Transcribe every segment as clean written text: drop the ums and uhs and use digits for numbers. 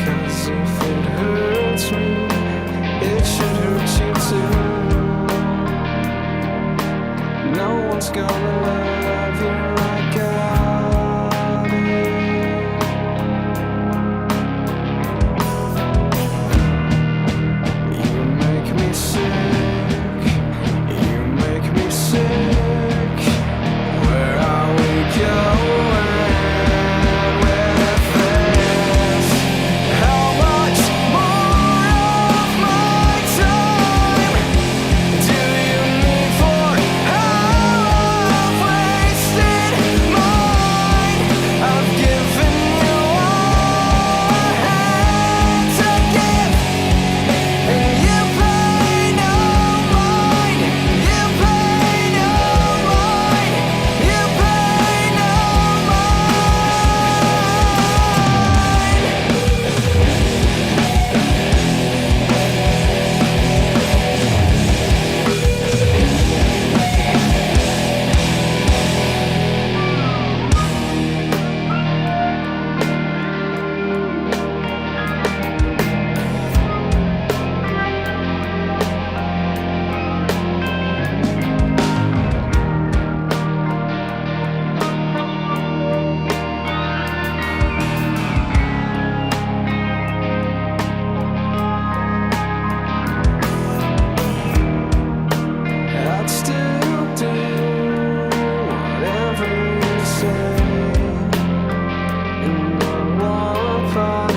'Cause if it hurts me, it should hurt you too. No one's gonna love you like I do. You make me sick, you make me sick. Where are we going with this? How much more of my time do you need for how I've wasted mine? I've given you all I had to give, and you pay no mind. You pay no mind. You pay no I'd still do whatever you say, and not one part of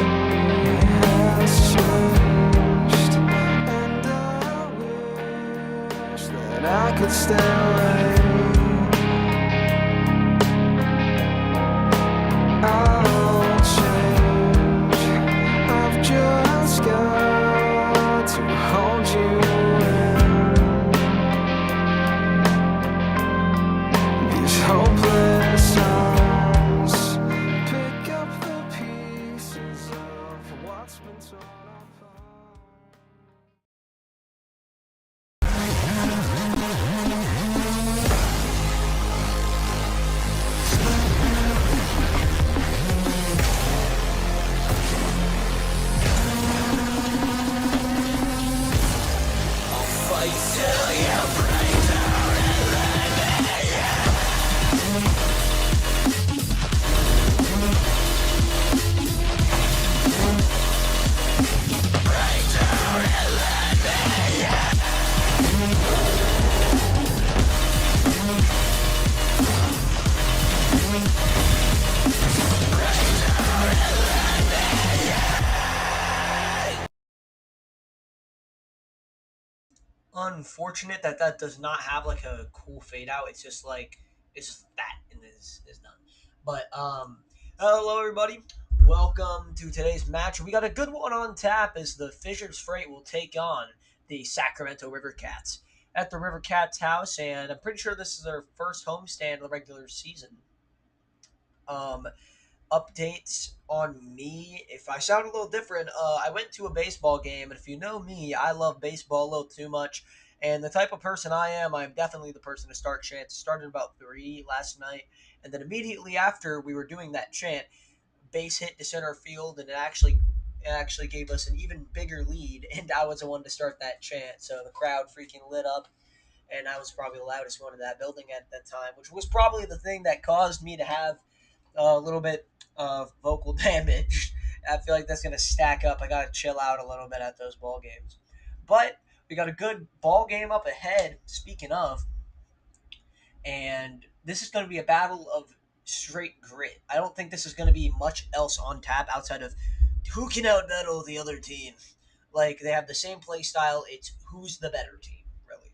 me has changed. And I wish that I could stay away. I'll change. I've just got to hold you in these hopeless arms. Pick up the pieces of what's been torn apart. Unfortunate that that does not have like a cool fade out. It's just like it's just that and is done. But hello everybody. Welcome to today's match. We got a good one on tap as the Fishers Freight will take on the Sacramento River Cats at the River Cats house, and I'm pretty sure this is their first homestand of the regular season. Updates on me. If I sound a little different, I went to a baseball game, and if you know me, I love baseball a little too much. And the type of person I am, I'm definitely the person to start chants. Started about 3 last night, and then immediately after we were doing that chant, base hit to center field, and it actually gave us an even bigger lead. And I was the one to start that chant, so the crowd freaking lit up, and I was probably the loudest one in that building at that time, which was probably the thing that caused me to have a little bit of vocal damage. I feel like that's going to stack up. I got to chill out a little bit at those ball games. But we got a good ball game up ahead, speaking of, and this is going to be a battle of straight grit. I don't think this is going to be much else on tap outside of who can outbattle the other team. Like, they have the same play style. It's who's the better team, really.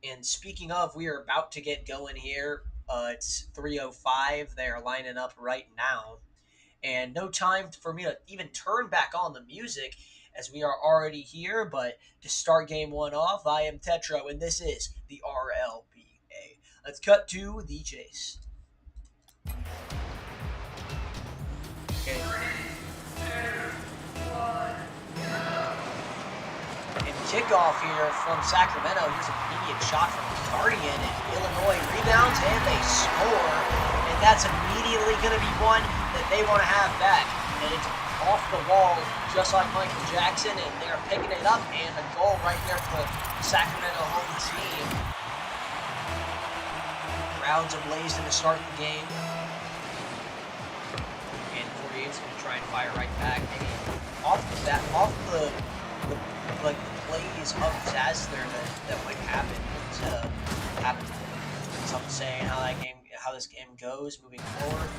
And speaking of, we are about to get going here. It's 3:05. They are lining up right now. And no time for me to even turn back on the music as we are already here. But to start game one off, I am Tetro, and this is the RLBA. Let's cut to the chase. Okay. And kickoff here from Sacramento. Here's an immediate shot from Guardian, and Illinois rebounds, and they score. And that's immediately going to be one that they want to have back. And it's off the wall, just like Michael Jackson, and they're picking it up, and a goal right there for the Sacramento home team. Crowds ablaze to start the game. And 48's going to try and fire right back. Maybe off the plays of Zasler that might happen instead of happen. Something saying how this game goes moving forward.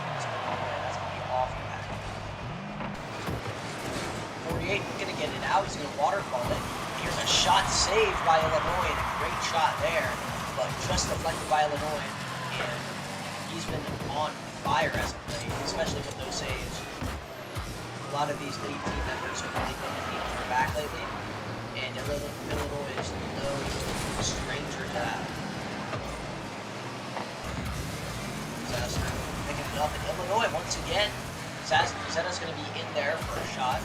That's going to be off the back. 48 going to get it out. He's going to waterfall it. Here's a shot saved by Illinois, and a great shot there, but just deflected by Illinois. And he's been on fire as of late, especially with those saves. A lot of these league team members have really been hitting their back lately, and Illinois is no stranger to that. Zasser picking it up in Illinois once again. Zetta's going to be in there for a shot.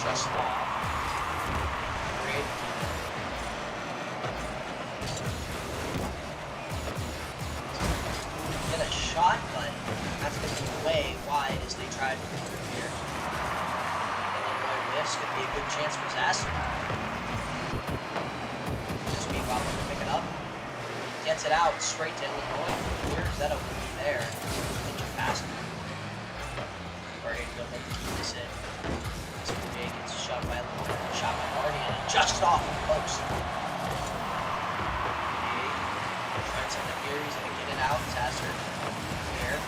Just off. Great. Get a shot, but that's going to be way wide as they try to move through here. Illinois whiffs. Could be a good chance for Zasser. Just meanwhile, going to pick it up. Gets it out straight to Illinois. Here's Zetta will be there. Pinch it past him. Barty will look to keep this in. This Jay gets shot by Illinois. Shot by Barty and just off the post. Trying something here. He's going to get it out. Zasser here.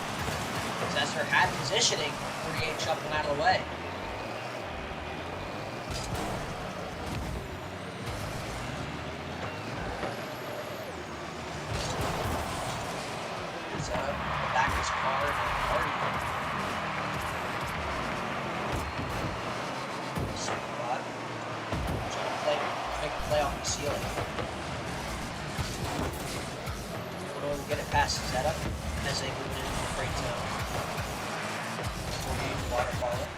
Zasser had positioning. 48 shoved him out of the way. Back his car and Barty. Spot. Trying to make a play off the ceiling. Illinois will get it past Zetta as they move into the freight zone. 48 waterfall it.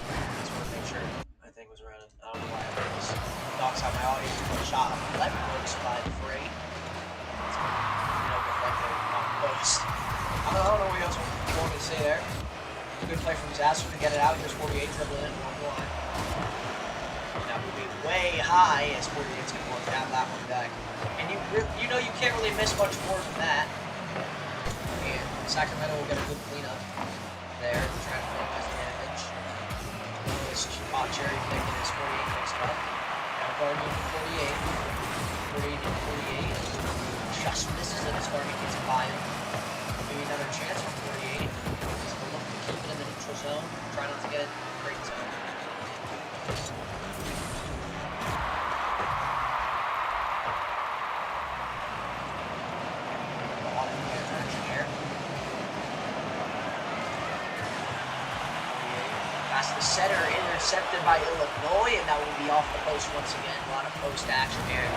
Just want to make sure my thing was running. I don't know why I was. Knocks out my audio. Shot on the left post by the freight. I don't know what else you want me to say there. Good play from Zasser to get it out. Here's 48 dribbling in one line. That will be way high as 48's going to work down that one back. And you know you can't really miss much more than that. And Sacramento will get a good cleanup there. Trying to minimize the damage. This spot cherry picking as 48 picks it up. Now guarding for 48. 48 and 48. Just misses it as Garvey gets it by him. Maybe another chance for 48. He's going to look to keep it in the neutral zone. Try not to get it in the great zone. A lot of action here. 48. Past the center, intercepted by Illinois, and that will be off the post once again. A lot of post action here.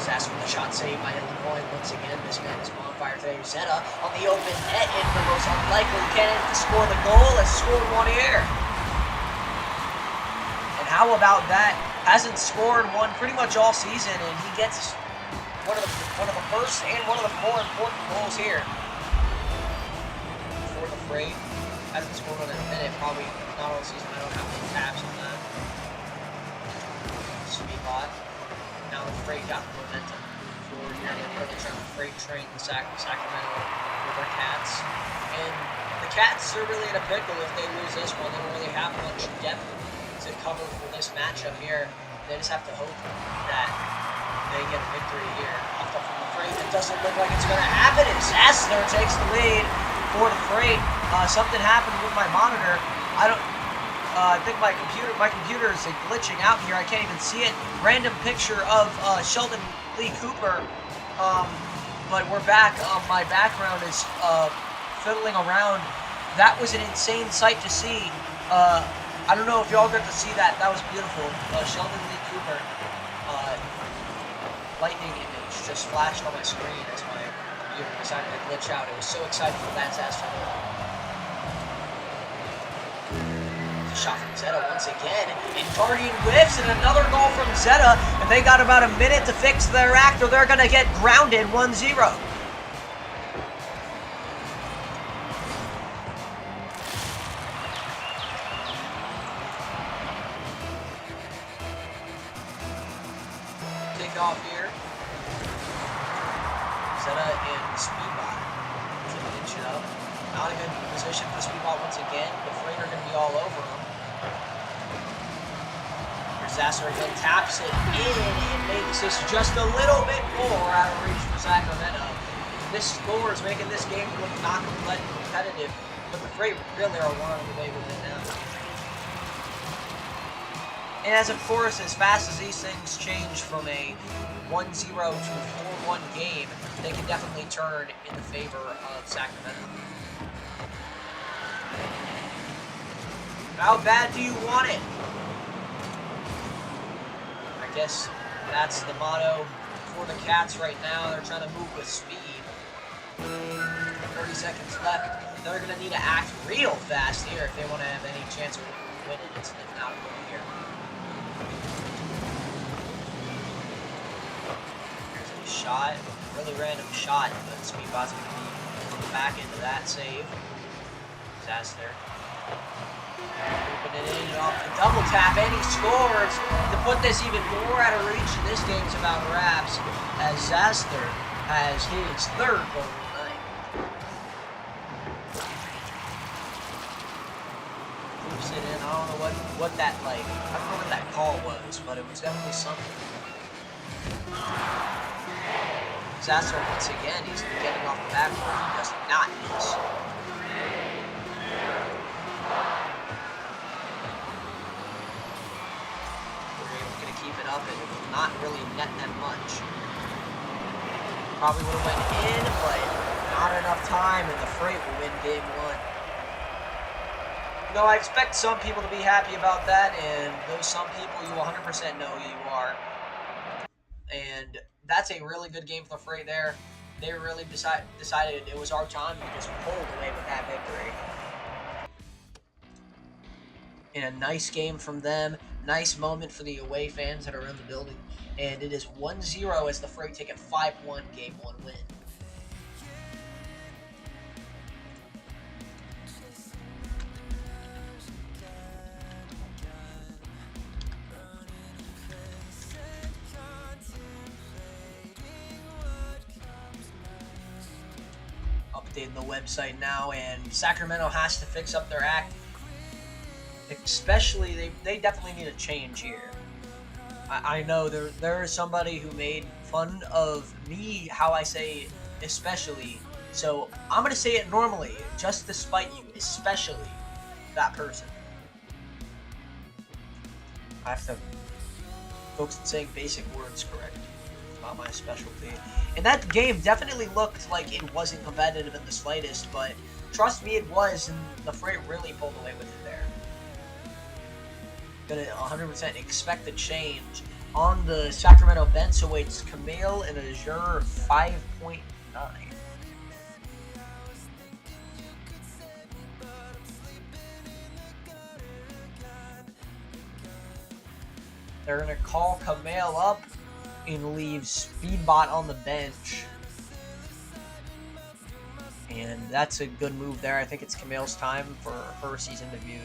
Zasser with a shot saved by Illinois. Once again, this man is on fire today. Zetta on the open net, and the most unlikely candidate to score the goal has scored one here. And how about that? Hasn't scored one pretty much all season, and he gets one of the first and one of the more important goals here for the Freight. Hasn't scored one in a minute, probably not all season. I don't have any tabs on that. Speed bot. Now the Freight got the momentum forward here. They're really trying to freight train the Sacramento with their Cats. And the Cats are really in a pickle if they lose this one. They don't really have much depth to cover for this matchup here. They just have to hope that they get a victory here. Off the Freight, it doesn't look like it's going to happen. And Zasser takes the lead for the Freight. Something happened with my monitor. I think my computer is glitching out here. I can't even see it. Random picture of Sheldon Lee Cooper. But we're back. My background is fiddling around. That was an insane sight to see. I don't know if y'all got to see that. That was beautiful. Sheldon Lee Cooper. Lightning image just flashed on my screen as my computer decided to glitch out. It was so exciting for that Zasser. shot from Zeta once again. And Guardian whiffs, and another goal from Zeta. And they got about a minute to fix their act, or they're going to get grounded 1-0. Off here. Zeta and Speedbot to inch it up. Not a good position for Speedbot once again. The Freight are going to be all over him. Disaster again taps it in and makes this just a little bit more out of reach for Sacramento. This score is making this game look not competitive, but the Freight really are one away with it now. And as of course, as fast as these things change from a 1-0 to a 4-1 game, they can definitely turn in the favor of Sacramento. How bad do you want it? I guess that's the motto for the Cats right now. They're trying to move with speed. 30 seconds left. They're going to need to act real fast here if they want to have any chance of winning. It's not a goal here. Shot, really random shot, but Speedbot's going to be on the back end of that save. Disaster. Open it in and off the double tap, and he scores to put this even more out of reach. And this game's about wraps as Zaster has his third goal of the night. Keeps it in. I don't know what that I don't know what that call was, but it was definitely something. Disaster once again, he's getting off the backboard. He does not miss. We're going to keep it up and not really net that much. Probably would have went in, but not enough time, and the Freight will win game 1. I expect some people to be happy about that, and those some people you 100% know who you are. And that's a really good game for the Freight there. They really decided it was our time to just pull away with that victory. And a nice game from them. Nice moment for the away fans that are in the building. And it is 1-0 as the Freight take a 5-1 game 1 win. Updating the website now, and Sacramento has to fix up their act. Especially, they definitely need a change here. I know there is somebody who made fun of me how I say especially, so I'm going to say it normally, just to spite you, especially that person. I have to focus on saying basic words correct. It's not my specialty. And that game definitely looked like it wasn't competitive in the slightest, but trust me, it was, and the Freight really pulled away with it there. Gonna 100% expect a change. On the Sacramento bench awaits Camille and Azure 5.9. They're gonna call Camille up and leave Speedbot on the bench. And that's a good move there. I think it's Camille's time for her season debut.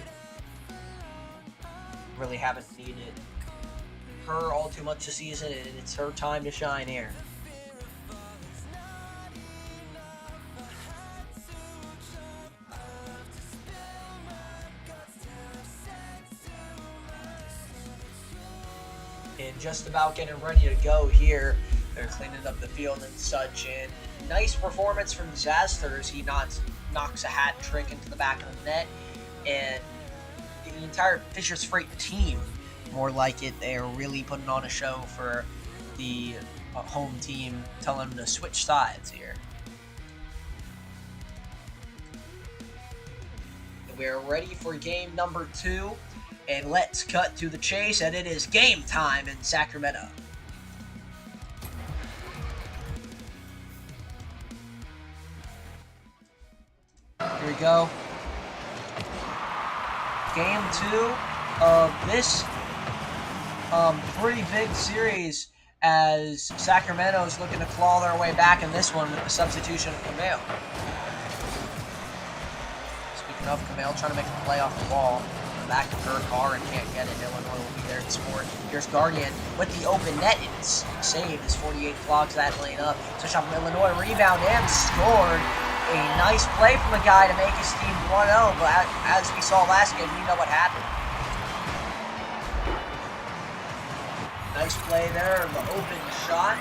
Really haven't needed her all too much this season, and it's her time to shine here. And just about getting ready to go here. They're cleaning up the field and such, and nice performance from Zaster as he knocks a hat trick into the back of the net, and the entire Fisher's Freight team, more like it, they are really putting on a show for the home team, telling them to switch sides here. We're ready for game number 2, and let's cut to the chase, and it is game time in Sacramento. Here we go. Game 2 of this pretty big series as Sacramento is looking to claw their way back in this one with the substitution of Camille. Speaking of Camille, trying to make a play off the ball. Back to her car and can't get it. Illinois will be there to score. Here's Guardian with the open net. It's saved as 48 clogs that lane up. Switch up from Illinois. Rebound and scored. A nice play from the guy to make his team 1-0. But as we saw last game, we know what happened. Nice play there. The open shot.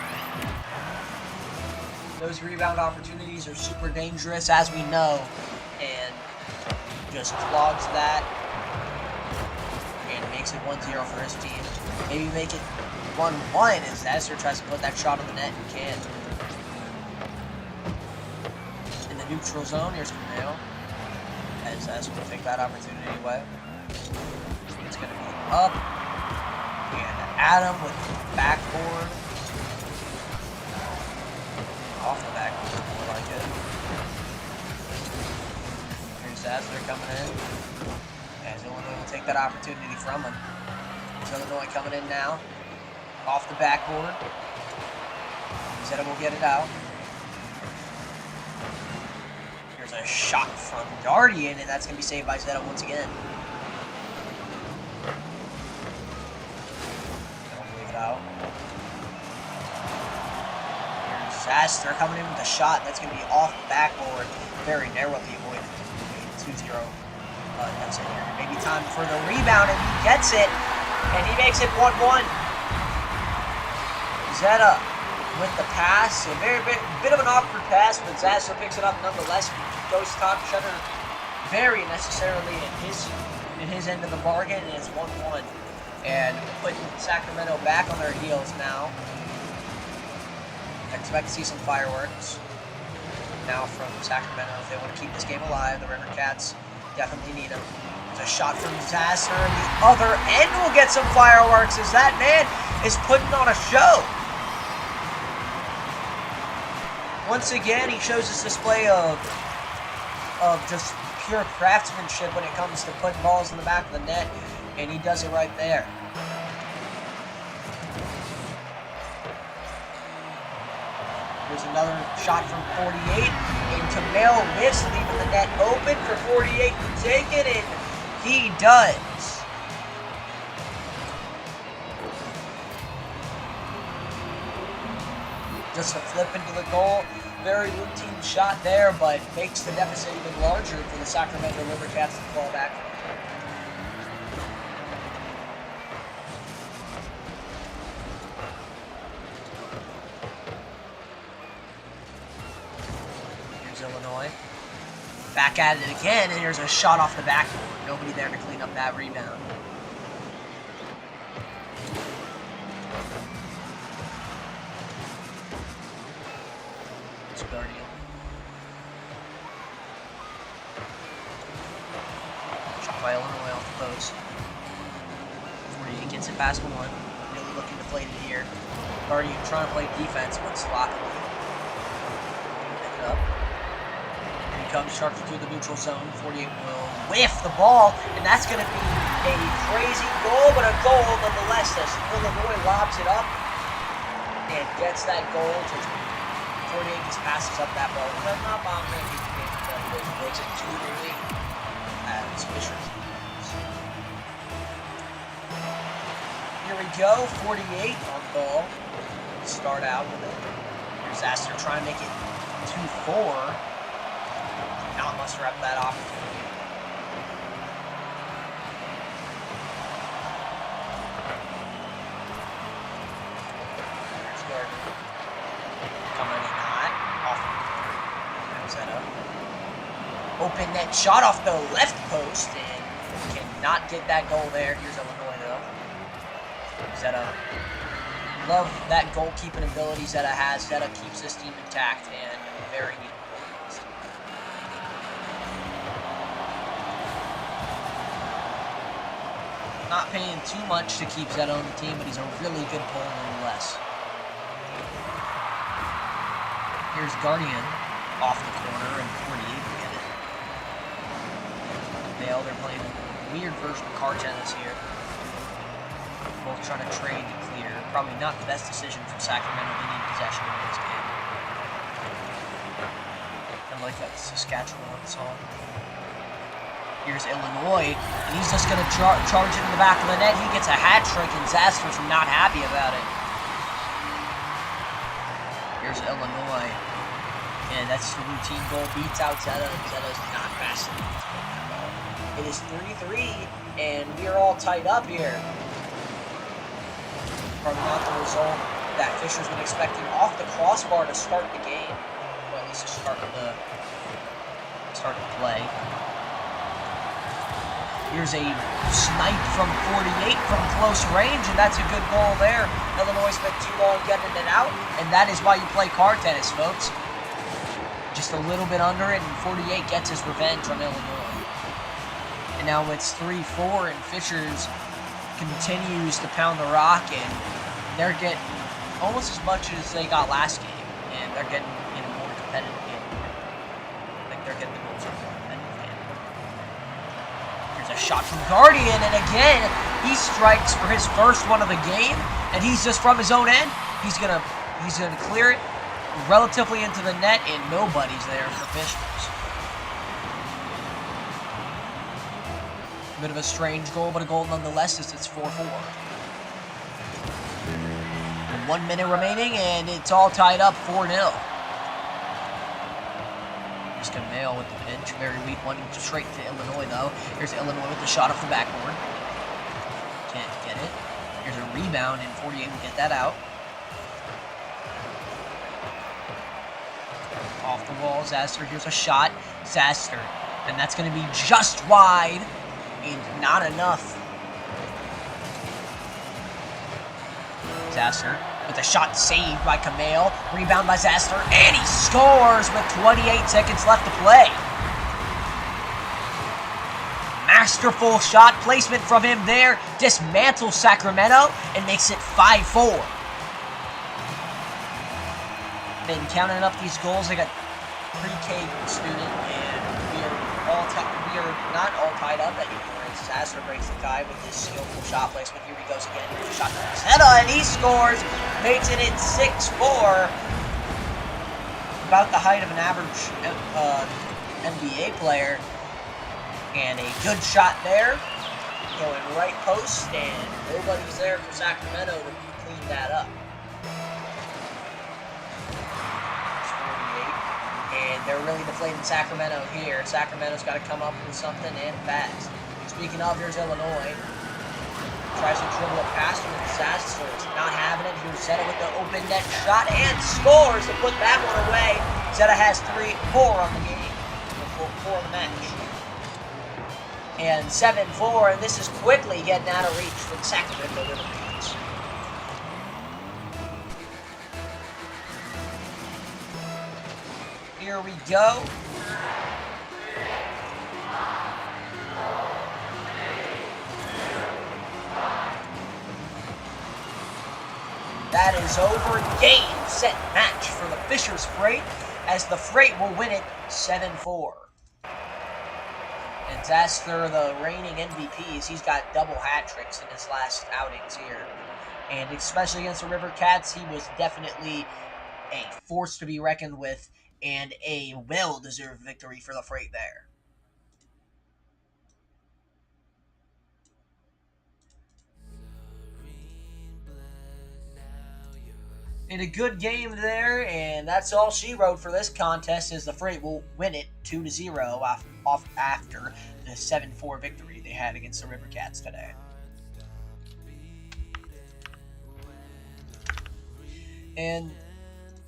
Those rebound opportunities are super dangerous, as we know. And just clogs that. And makes it 1-0 for his team. Maybe make it 1-1 as Esser tries to put that shot on the net and can't. In the neutral zone, here's Camille. As Esser will take that opportunity away. It's going to be up. And Adam with the backboard. Off the backboard, more like it. Here's Esser coming in. As Illinois will take that opportunity from him. There's Illinois coming in now. Off the backboard. Zeta will get it out. Here's a shot from Guardian, and that's going to be saved by Zeta once again. Don't leave it out. Here's Zaster coming in with a shot. That's going to be off the backboard. Very narrowly avoided. 2-0. That's it here. Maybe time for the rebound, and he gets it, and he makes it 1-1. Zeta with the pass, a bit of an awkward pass, but Zaster picks it up nonetheless. Goes top shutter very necessarily in his end of the bargain, and it's 1-1. And putting Sacramento back on their heels now. I expect to see some fireworks now from Sacramento if they want to keep this game alive. The River Cats definitely need him. There's a shot from Zaster, and the other end will get some fireworks as that man is putting on a show. Once again, he shows this display of just pure craftsmanship when it comes to putting balls in the back of the net, and he does it right there. Here's another shot from 48, and Camille missed, leaving the net open for 48 to take it, and he does. Just a flip into the goal. Very routine shot there, but makes the deficit even larger for the Sacramento River Cats to fall back. Illinois. Back at it again, and here's a shot off the backboard. Nobody there to clean up that rebound. It's Guardian. Shot by Illinois off the post. 48 gets it past one. Really looking to play it here. Guardian trying to play defense, but sloppily. Pick it up. Comes charging through the neutral zone. 48 will whiff the ball, and that's going to be a crazy goal, but a goal nonetheless as Illinois lobs it up and gets that goal. 48 just passes up that ball. But not bomb making the game, but it makes it 2-3 as Fisher. Here we go. 48 on the ball. Start out with it. Here's Astor trying to make it 2-4. Not muster up that opportunity. There's Gordon. Coming in hot. Off the corner. That up. Open net shot off the left post and cannot get that goal there. Here's Illinois though. Zeta. Love that goalkeeping ability Zeta has. Zeta keeps this team intact and very neat. Not paying too much to keep Zeta on the team, but he's a really good pull nonetheless. Here's Guardian off the corner, and 48 will get it. They're playing weird version of car tennis here. Both trying to trade and clear. Probably not the best decision for Sacramento. They need possession in this game. I like that Saskatchewan song. Here's Illinois, and he's just going to charge into the back of the net. He gets a hat trick, and Zasper's not happy about it. Here's Illinois, and that's the routine goal. Beats out Zeta, and Zeta's not fast enough to win that ball. It is 3-3, and we are all tied up here. Probably not the result that Fisher's been expecting off the crossbar to start the game. Well, at least to start the play. Here's a snipe from 48 from close range, and that's a good goal there. Illinois spent too long getting it out, and that is why you play car tennis, folks. Just a little bit under it, and 48 gets his revenge on Illinois. And now it's 3-4, and Fishers continues to pound the rock, and they're getting almost as much as they got last game, and they're getting in a more competitive game. Like they're getting the goals from more competitive game. Here's a shot from Guardian, and again he strikes for his first one of the game, and he's just from his own end. He's gonna clear it relatively into the net, and nobody's there for Fishers. A bit of a strange goal, but a goal nonetheless, as it's 4-4. 1 minute remaining, and it's all tied up 4-0. Just gonna nail with the pinch. Very weak one, straight to Illinois, though. Here's Illinois with the shot off the backboard. Can't get it. Here's a rebound, and 48 will get that out. Off the wall, Zaster. Here's a shot. Zaster. And that's going to be just wide, and not enough. Zaster with a shot saved by Kamel. Rebound by Zaster, and he scores with 28 seconds left to play. Masterful shot placement from him there. Dismantles Sacramento and makes it 5-4. Been counting up these goals. I got pre-K student, and we are not all tied up anymore. Zaster breaks the tie with his skillful shot placement. Here he goes again. Here's a shot to Zeta, and he scores, makes it 6-4. About the height of an average NBA player. And a good shot there. Going right post, and nobody's there for Sacramento to clean that up. And they're really deflating Sacramento here. Sacramento's got to come up with something, and fast. Speaking of, here's Illinois. Tries to dribble it past him, and Zaster is not having it. Here's Zeta with the open net shot, and scores to put that one away. Zeta has 4 on the game. 4 on the match. And 7-4, and this is quickly getting out of reach for the Sacramento Rivercats. Here we go. That is over. Game, set, match for the Fishers Freight, as the Freight will win it 7-4. And Zaster, the reigning MVPs, he's got double hat tricks in his last outings here. And especially against the River Cats, he was definitely a force to be reckoned with, and a well-deserved victory for the Freight there. In a good game there, and that's all she wrote for this contest, as the Freight will win it 2-0 off after the 7-4 victory they had against the River Cats today. And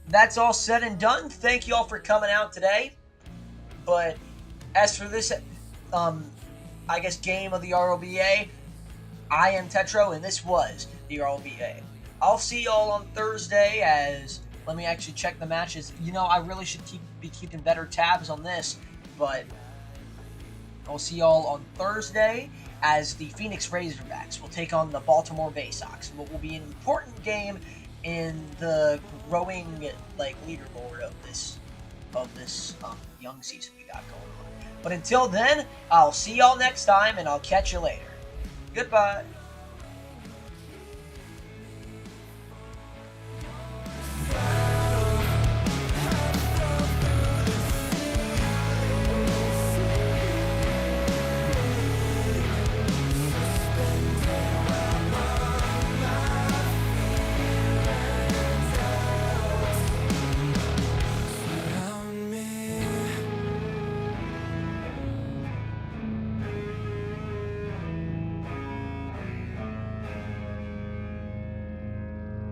that's all said and done. Thank you all for coming out today. But as for this, I guess, game of the RLBA, I am Tetro, and this was the RLBA. I'll see y'all on Thursday, as, let me actually check the matches. You know, I really should be keeping better tabs on this, but I'll see y'all on Thursday, as the Phoenix Razorbacks will take on the Baltimore Bay Sox. What will be an important game in the growing leaderboard of this young season we got going on. But until then, I'll see y'all next time, and I'll catch you later. Goodbye.